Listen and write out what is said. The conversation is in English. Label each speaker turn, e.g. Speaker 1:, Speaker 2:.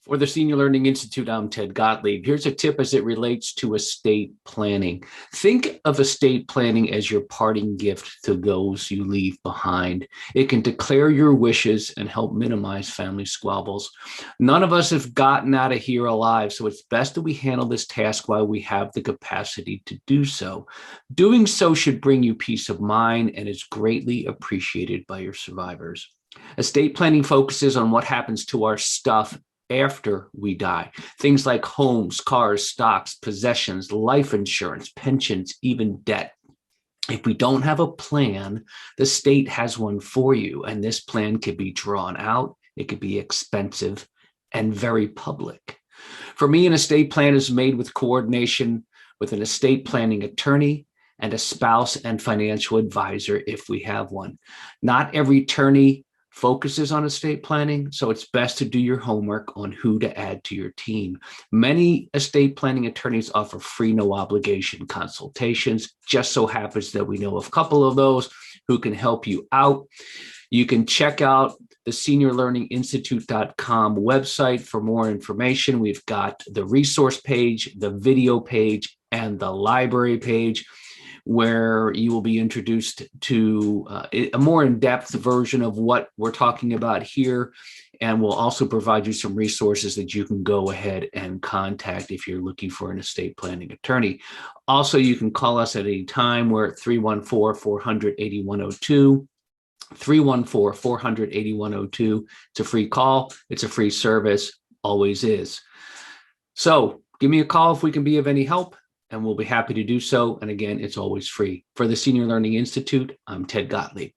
Speaker 1: For the Senior Learning Institute, I'm Ted Gottlieb. Here's a tip as it relates to estate planning. Think of estate planning as your parting gift to those you leave behind. It can declare your wishes and help minimize family squabbles. None of us have gotten out of here alive, so it's best that we handle this task while we have the capacity to do so. Doing so should bring you peace of mind and is greatly appreciated by your survivors. Estate planning focuses on what happens to our stuff after we die. Things like homes, cars, stocks, possessions, life insurance, pensions, even debt. If we don't have a plan, the state has one for you, and this plan could be drawn out, it could be expensive, and very public. For me, an estate plan is made with coordination with an estate planning attorney and a spouse and financial advisor if we have one. Not every attorney focuses on estate planning, so it's best to do your homework on who to add to your team. Many estate planning attorneys offer free, no obligation consultations. Just so happens that we know of a couple of those who can help you out. You can check out the seniorlearninginstitute.com website for more information. We've got the resource page, the video page, and the library page, where you will be introduced to a more in-depth version of what we're talking about here. And we'll also provide you some resources that you can go ahead and contact if you're looking for an estate planning attorney. Also, you can call us at any time. We're at 314-400-8102. 314-400-8102. It's a free call. It's a free service. Always is. So give me a call if we can be of any help, and we'll be happy to do so. And again, it's always free. For the Senior Learning Institute, I'm Ted Gottlieb.